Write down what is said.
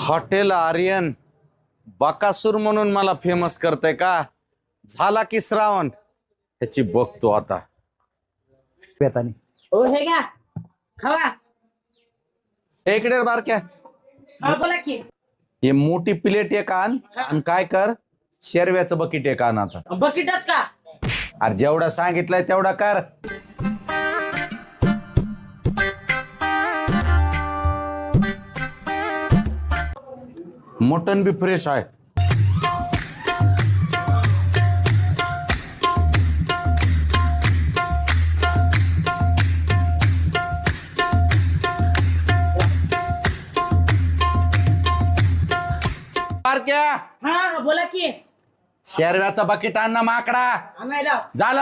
Hotel Aryan Bakasur म्हणून मला famous करतय का? झाला की श्रावण त्याची बघतो आता. पेतानी हो हे घ्या खावा. इकडे बारक्या हा बोला की. हे मोठी प्लेट एक आण आणि काय कर, शेरव्याचं बकेट एक आण आता. बकेटच का? अरे जेवढा सांगितलंय तेवढा कर. मटन बी फ्रेश आहे. बारक्या हा बोला की. शेरव्याचा बकेट आण ना माकडा. आणायला झालं.